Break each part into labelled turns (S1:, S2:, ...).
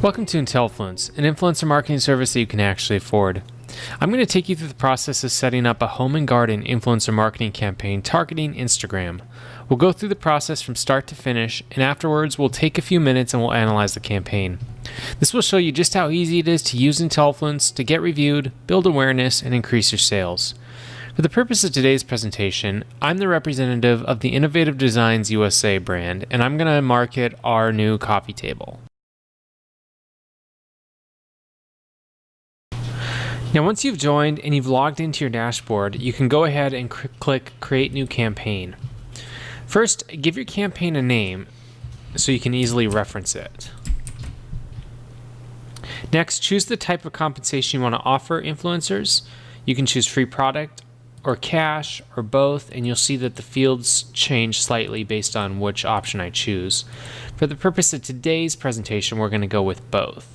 S1: Welcome to Intellifluence, an influencer marketing service that you can actually afford. I'm going to take you through the process of setting up a home and garden influencer marketing campaign targeting Instagram. We'll go through the process from start to finish, and afterwards we'll take a few minutes and we'll analyze the campaign. This will show you just how easy it is to use Intellifluence to get reviewed, build awareness, and increase your sales. For the purpose of today's presentation, I'm the representative of the Innovative Designs USA brand, and I'm going to market our new coffee table. Now, once you've joined and you've logged into your dashboard, you can go ahead and click Create New Campaign. First, give your campaign a name so you can easily reference it. Next, choose the type of compensation you want to offer influencers. You can choose free product or cash or both, and you'll see that the fields change slightly based on which option I choose. For the purpose of today's presentation, we're going to go with both.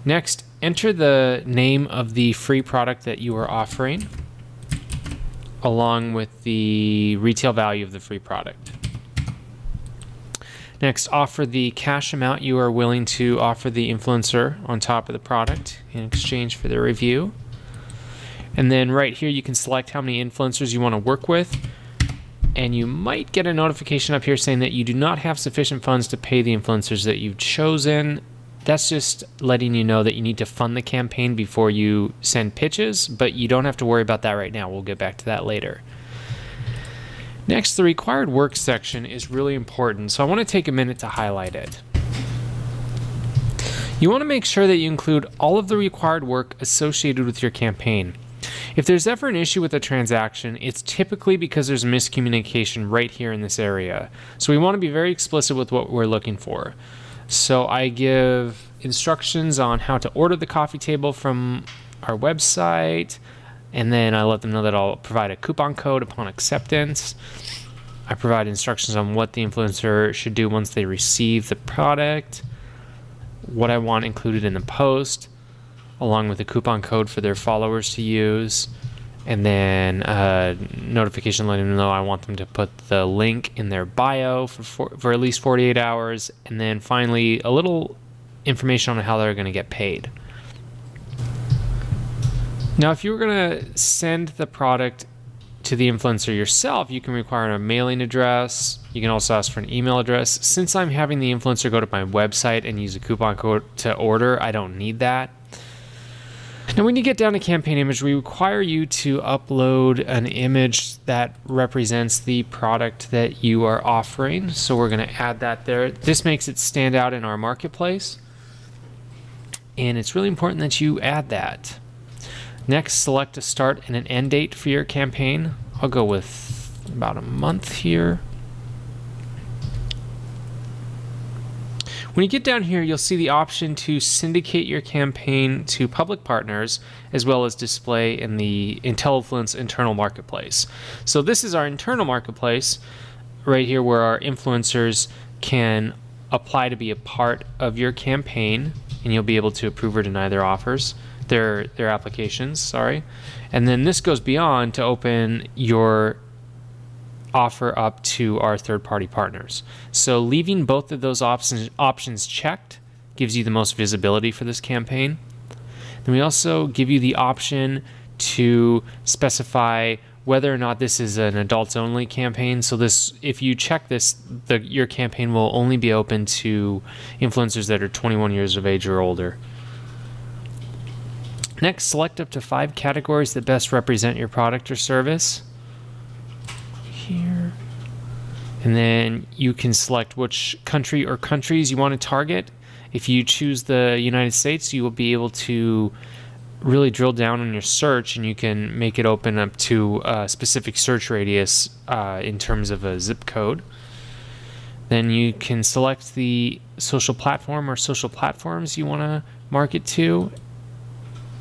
S1: Next, enter the name of the free product that you are offering, along with the retail value of the free product. Next, offer the cash amount you are willing to offer the influencer on top of the product in exchange for their review. And then right here, you can select how many influencers you want to work with. And you might get a notification up here saying that you do not have sufficient funds to pay the influencers that you've chosen. That's just letting you know that you need to fund the campaign before you send pitches, but you don't have to worry about that right now. We'll get back to that later. Next, the required work section is really important, so I want to take a minute to highlight it. You want to make sure that you include all of the required work associated with your campaign. If there's ever an issue with a transaction, it's typically because there's miscommunication right here in this area. So we want to be very explicit with what we're looking for. So I give instructions on how to order the coffee table from our website, and then I let them know that I'll provide a coupon code upon acceptance. I provide instructions on what the influencer should do once they receive the product, what I want included in the post, along with a coupon code for their followers to use, and then notification letting them know I want them to put the link in their bio for at least 48 hours, and then finally a little information on how they're going to get paid. Now, if you were going to send the product to the influencer yourself, you can require a mailing address. You can also ask for an email address. Since I'm having the influencer go to my website and use a coupon code to order, I don't need that. Now, when you get down to campaign image, we require you to upload an image that represents the product that you are offering. So we're going to add that there. This makes it stand out in our marketplace. And it's really important that you add that. Next, select a start and an end date for your campaign. I'll go with about a month here. When you get down here, you'll see the option to syndicate your campaign to public partners, as well as display in the Intellifluence internal marketplace. So this is our internal marketplace right here, where our influencers can apply to be a part of your campaign, and you'll be able to approve or deny their offers, their applications, sorry. And then this goes beyond to open your offer up to our third-party partners. So leaving both of those options checked gives you the most visibility for this campaign. Then we also give you the option to specify whether or not this is an adults-only campaign. So this, if you check this, your campaign will only be open to influencers that are 21 years of age or older. Next, select up to 5 categories that best represent your product or service. Here. And then you can select which country or countries you want to target. If you choose the United States, you will be able to really drill down on your search, and you can make it open up to a specific search radius in terms of a zip code. Then you can select the social platform or social platforms you want to market to,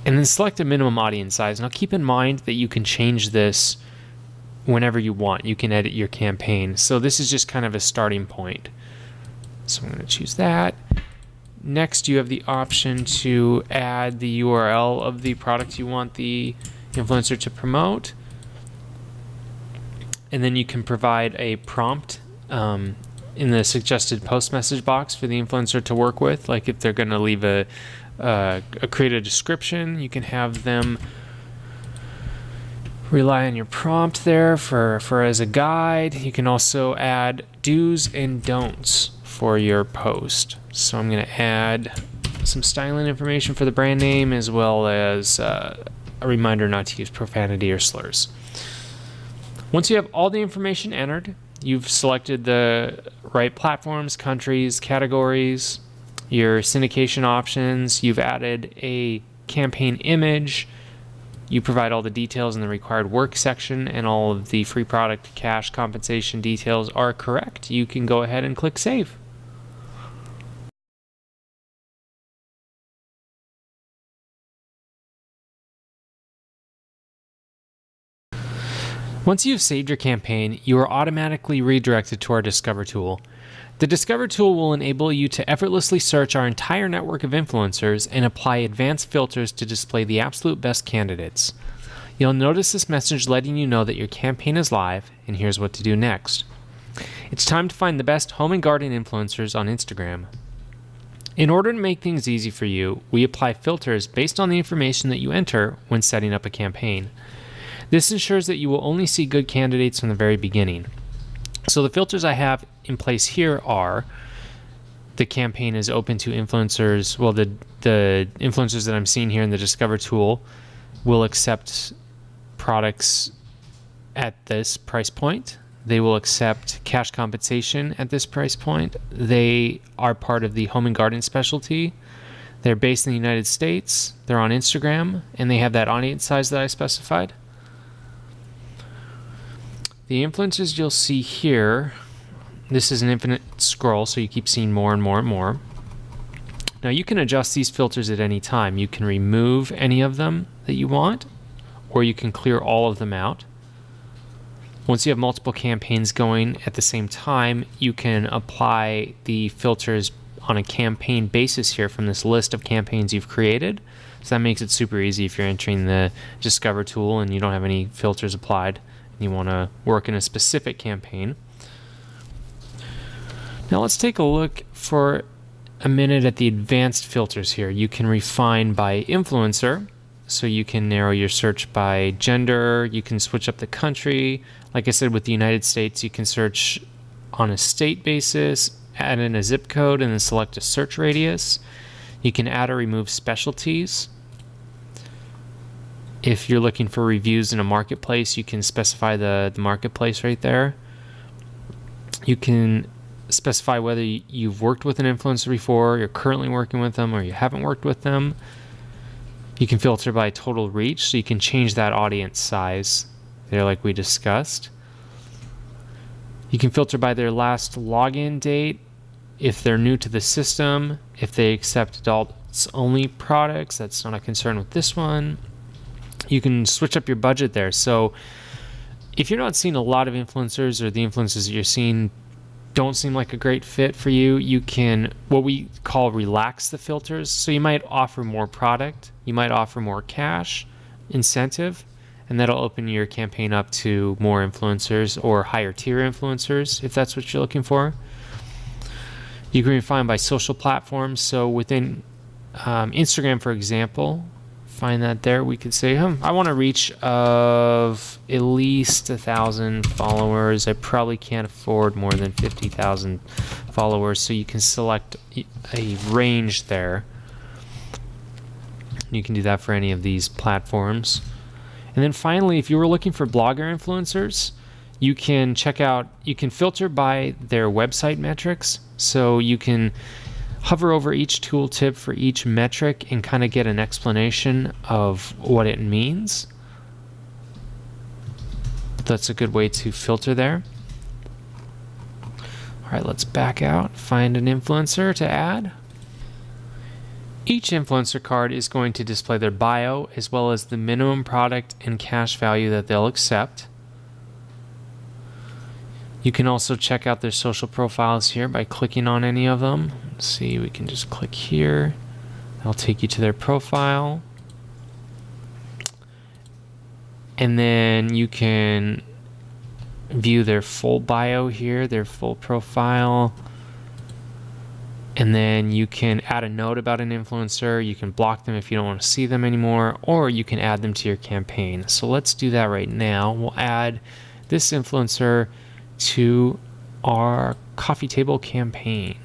S1: and then select a minimum audience size. Now keep in mind that you can change this whenever you want. You can edit your campaign. So this is just kind of a starting point. So I'm going to choose that. Next, you have the option to add the URL of the product you want the influencer to promote. And then you can provide a prompt in the suggested post message box for the influencer to work with. Like if they're going to leave create a description, you can have them rely on your prompt there for as a guide. You can also add do's and don'ts for your post. So I'm going to add some styling information for the brand name, as well as a reminder not to use profanity or slurs. Once you have all the information entered, you've selected the right platforms, countries, categories, your syndication options, you've added a campaign image, you provide all the details in the required work section, and all of the free product cash compensation details are correct, you can go ahead and click save. Once you've saved your campaign, you are automatically redirected to our Discover tool. The Discover tool will enable you to effortlessly search our entire network of influencers and apply advanced filters to display the absolute best candidates. You'll notice this message letting you know that your campaign is live, and here's what to do next. It's time to find the best home and garden influencers on Instagram. In order to make things easy for you, we apply filters based on the information that you enter when setting up a campaign. This ensures that you will only see good candidates from the very beginning. So the filters I have in place here are: the campaign is open to influencers. Well, the influencers that I'm seeing here in the Discover tool will accept products at this price point. They will accept cash compensation at this price point. They are part of the home and garden specialty. They're based in the United States. They're on Instagram, and they have that audience size that I specified. The influencers you'll see here, this is an infinite scroll, so you keep seeing more and more and more. Now you can adjust these filters at any time. You can remove any of them that you want, or you can clear all of them out. Once you have multiple campaigns going at the same time, you can apply the filters on a campaign basis here from this list of campaigns you've created. So that makes it super easy if you're entering the Discover tool and you don't have any filters applied. You want to work in a specific campaign. Now let's take a look for a minute at the advanced filters here. You can refine by influencer, so you can narrow your search by gender. You can switch up the country. Like I said, with the United States, you can search on a state basis, add in a zip code, and then select a search radius. You can add or remove specialties. If you're looking for reviews in a marketplace, you can specify the marketplace right there. You can specify whether you've worked with an influencer before, you're currently working with them, or you haven't worked with them. You can filter by total reach, so you can change that audience size there like we discussed. You can filter by their last login date, if they're new to the system, if they accept adults-only products. That's not a concern with this one. You can switch up your budget there. So if you're not seeing a lot of influencers, or the influencers that you're seeing don't seem like a great fit for you, you can, what we call, relax the filters. So you might offer more product, you might offer more cash incentive, and that'll open your campaign up to more influencers or higher tier influencers if that's what you're looking for. You can refine by social platforms. So within Instagram, for example, find that there, we could say, I want a reach of at least 1,000 followers. I probably can't afford more than 50,000 followers. So you can select a range there. You can do that for any of these platforms. And then finally, if you were looking for blogger influencers, you can filter by their website metrics. So you can hover over each tooltip for each metric and kind of get an explanation of what it means. That's a good way to filter there. All right, let's back out, find an influencer to add. Each influencer card is going to display their bio, as well as the minimum product and cash value that they'll accept. You can also check out their social profiles here by clicking on any of them. Let's see, we can just click here. That'll take you to their profile. And then you can view their full bio here, their full profile. And then you can add a note about an influencer. You can block them if you don't want to see them anymore, or you can add them to your campaign. So let's do that right now. We'll add this influencer to our coffee table campaign.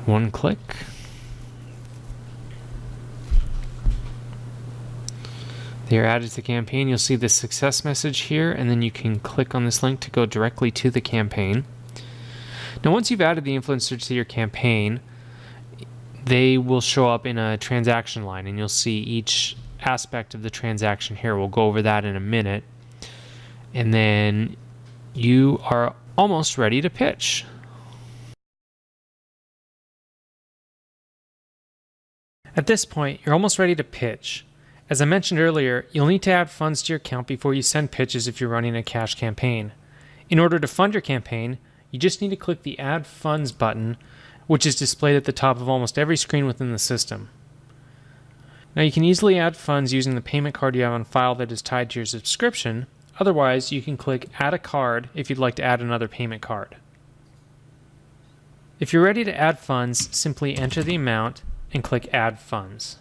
S1: One click. They're added to the campaign. You'll see the success message here, and then you can click on this link to go directly to the campaign. Now, once you've added the influencer to your campaign, they will show up in a transaction line, and you'll see each aspect of the transaction here. We'll go over that in a minute. And then you are almost ready to pitch. At this point, you're almost ready to pitch. As I mentioned earlier, you'll need to add funds to your account before you send pitches if you're running a cash campaign. In order to fund your campaign, you just need to click the Add Funds button, which is displayed at the top of almost every screen within the system. Now, you can easily add funds using the payment card you have on file that is tied to your subscription. Otherwise, you can click Add a Card if you'd like to add another payment card. If you're ready to add funds, simply enter the amount and click Add Funds.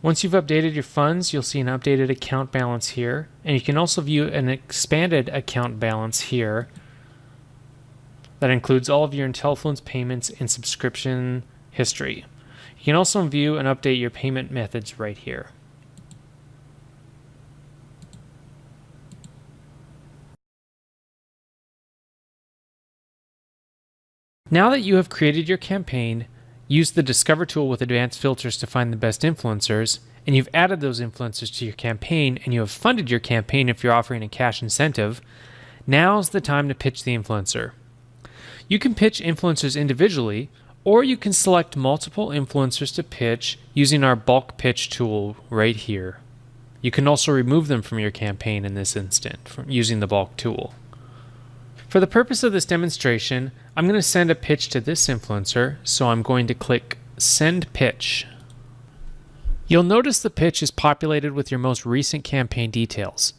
S1: Once you've updated your funds, you'll see an updated account balance here, and you can also view an expanded account balance here that includes all of your Intellifluence payments and subscription history. You can also view and update your payment methods right here. Now that you have created your campaign, use the Discover tool with advanced filters to find the best influencers, and you've added those influencers to your campaign, and you have funded your campaign if you're offering a cash incentive, now's the time to pitch the influencer. You can pitch influencers individually, or you can select multiple influencers to pitch using our bulk pitch tool right here. You can also remove them from your campaign in this instant using the bulk tool. For the purpose of this demonstration, I'm going to send a pitch to this influencer, so I'm going to click Send Pitch. You'll notice the pitch is populated with your most recent campaign details.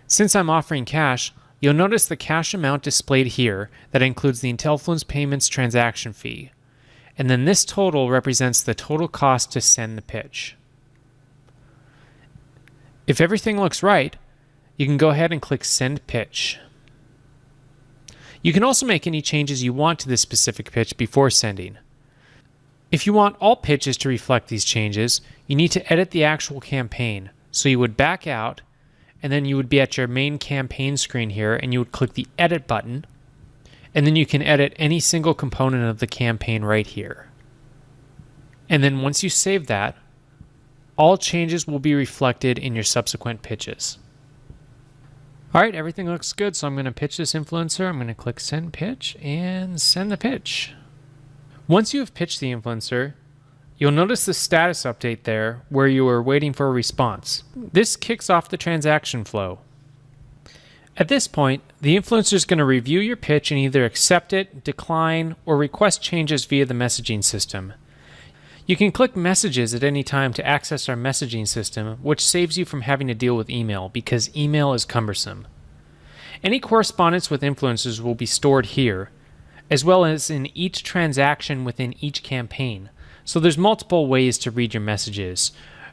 S1: Since I'm offering cash, you'll notice the cash amount displayed here that includes the Intellifluence payments transaction fee. And then this total represents the total cost to send the pitch. If everything looks right, you can go ahead and click Send Pitch. You can also make any changes you want to this specific pitch before sending. If you want all pitches to reflect these changes, you need to edit the actual campaign. So you would back out, and then you would be at your main campaign screen here, and you would click the Edit button, and then you can edit any single component of the campaign right here. And then once you save that, all changes will be reflected in your subsequent pitches. All right, everything looks good, so I'm going to pitch this influencer. I'm going to click Send Pitch and send the pitch. Once you have pitched the influencer, you'll notice the status update there where you are waiting for a response. This kicks off the transaction flow. At this point, the influencer is going to review your pitch and either accept it, decline, or request changes via the messaging system. You can click Messages at any time to access our messaging system, which saves you from having to deal with email because email is cumbersome. Any correspondence with influencers will be stored here, as well as in each transaction within each campaign. So there's multiple ways to read your messages.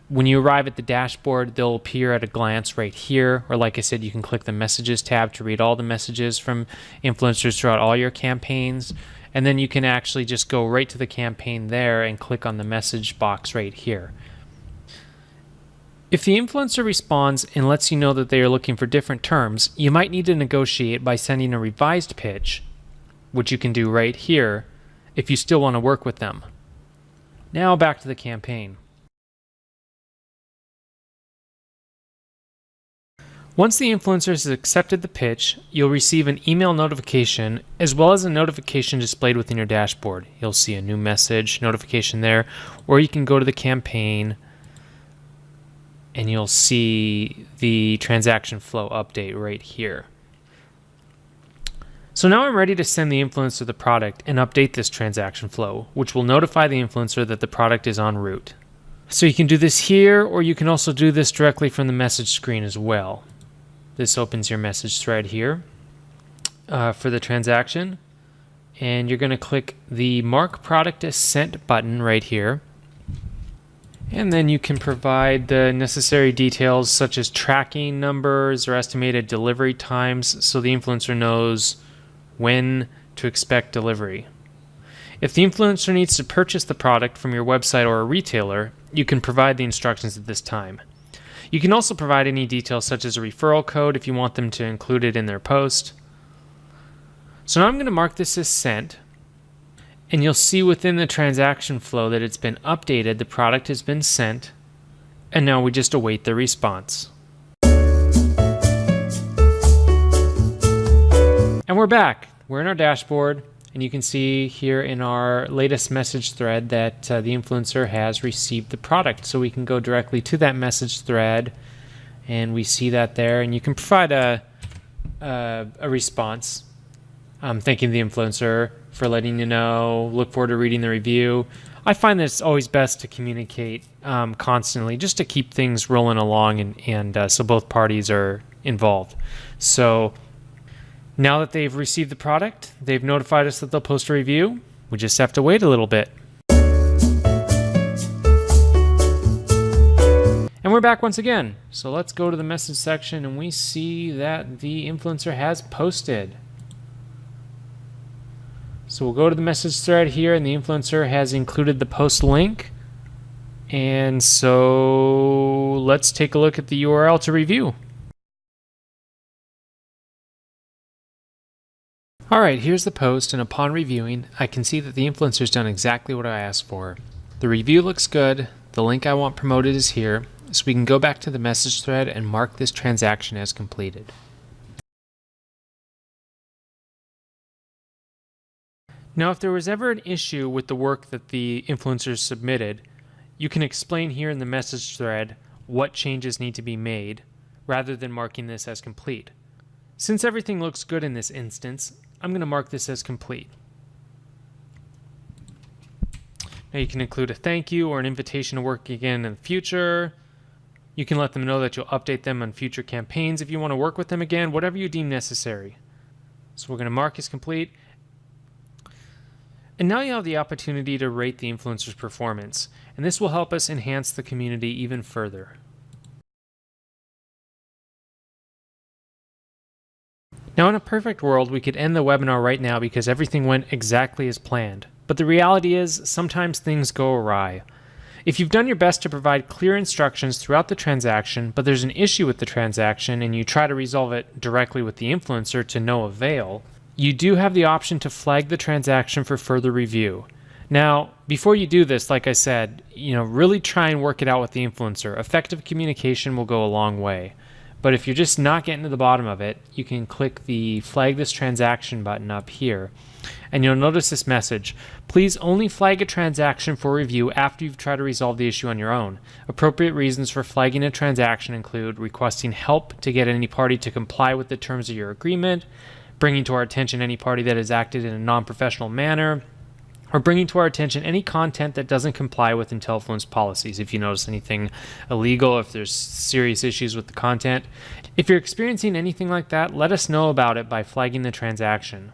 S1: When you arrive at the dashboard, they'll appear at a glance right here, or like I said, you can click the Messages tab to read all the messages from influencers throughout all your campaigns. And then you can actually just go right to the campaign there and click on the message box right here. If the influencer responds and lets you know that they are looking for different terms, you might need to negotiate by sending a revised pitch, which you can do right here if you still want to work with them. Now back to the campaign. Once the influencer has accepted the pitch, you'll receive an email notification as well as a notification displayed within your dashboard. You'll see a new message notification there, or you can go to the campaign and you'll see the transaction flow update right here. So now I'm ready to send the influencer the product and update this transaction flow, which will notify the influencer that the product is en route. So you can do this here, or you can also do this directly from the message screen as well. This opens your message thread here for the transaction. And you're going to click the Mark Product as Sent button right here. And then you can provide the necessary details such as tracking numbers or estimated delivery times so the influencer knows when to expect delivery. If the influencer needs to purchase the product from your website or a retailer, you can provide the instructions at this time. You can also provide any details such as a referral code if you want them to include it in their post. So now I'm going to mark this as sent. And you'll see within the transaction flow that it's been updated, the product has been sent, and now we just await the response. And we're back. We're in our dashboard, and you can see here in our latest message thread that the influencer has received the product. So we can go directly to that message thread, and we see that there, and you can provide a response. Thanking the influencer for letting you know, look forward to reading the review. I find that it's always best to communicate constantly just to keep things rolling along and so both parties are involved. So now that they've received the product, they've notified us that they'll post a review. We just have to wait a little bit. And we're back once again. So let's go to the message section and we see that the influencer has posted. So we'll go to the message thread here, and the influencer has included the post link. And so let's take a look at the URL to review. All right, here's the post, and upon reviewing, I can see that the influencer's done exactly what I asked for. The review looks good. The link I want promoted is here, so we can go back to the message thread and mark this transaction as completed. Now, if there was ever an issue with the work that the influencers submitted, you can explain here in the message thread what changes need to be made, rather than marking this as complete. Since everything looks good in this instance, I'm going to mark this as complete. Now you can include a thank you or an invitation to work again in the future. You can let them know that you'll update them on future campaigns if you want to work with them again, whatever you deem necessary. So we're going to mark as complete. And now you have the opportunity to rate the influencer's performance, and this will help us enhance the community even further. Now, in a perfect world, we could end the webinar right now because everything went exactly as planned. But the reality is, sometimes things go awry. If you've done your best to provide clear instructions throughout the transaction, but there's an issue with the transaction and you try to resolve it directly with the influencer to no avail, you do have the option to flag the transaction for further review. Now, before you do this, like I said, really try and work it out with the influencer. Effective communication will go a long way. But if you're just not getting to the bottom of it, you can click the Flag This Transaction button up here. And you'll notice this message. Please only flag a transaction for review after you've tried to resolve the issue on your own. Appropriate reasons for flagging a transaction include requesting help to get any party to comply with the terms of your agreement, bringing to our attention any party that has acted in a non-professional manner, or bringing to our attention any content that doesn't comply with Intellifluence policies. If you notice anything illegal, if there's serious issues with the content. If you're experiencing anything like that, let us know about it by flagging the transaction.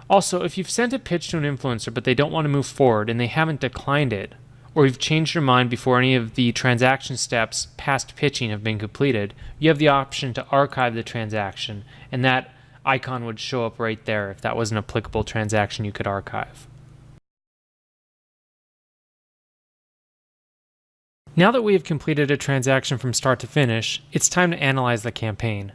S1: Also, if you've sent a pitch to an influencer but they don't want to move forward and they haven't declined it, or you've changed your mind before any of the transaction steps past pitching have been completed, you have the option to archive the transaction, and that icon would show up right there if that was an applicable transaction you could archive. Now that we have completed a transaction from start to finish, it's time to analyze the campaign.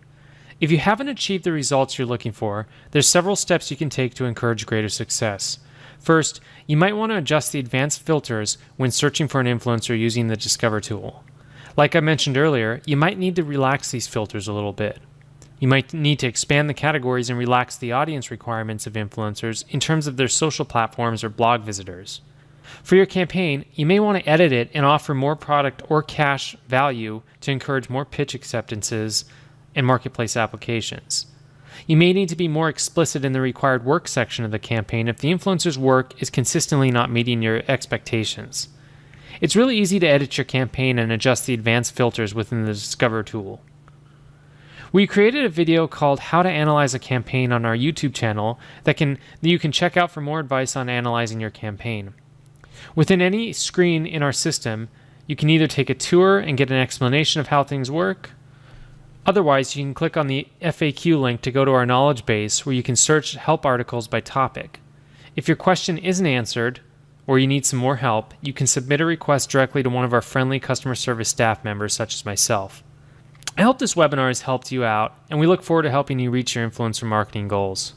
S1: If you haven't achieved the results you're looking for, there's several steps you can take to encourage greater success. First, you might want to adjust the advanced filters when searching for an influencer using the Discover tool. Like I mentioned earlier, you might need to relax these filters a little bit. You might need to expand the categories and relax the audience requirements of influencers in terms of their social platforms or blog visitors. For your campaign, you may want to edit it and offer more product or cash value to encourage more pitch acceptances and marketplace applications. You may need to be more explicit in the required work section of the campaign if the influencer's work is consistently not meeting your expectations. It's really easy to edit your campaign and adjust the advanced filters within the Discover tool. We created a video called How to Analyze a Campaign on our YouTube channel that you can check out for more advice on analyzing your campaign. Within any screen in our system, you can either take a tour and get an explanation of how things work. Otherwise, you can click on the FAQ link to go to our knowledge base where you can search help articles by topic. If your question isn't answered or you need some more help, you can submit a request directly to one of our friendly customer service staff members such as myself. I hope this webinar has helped you out, and we look forward to helping you reach your influencer marketing goals.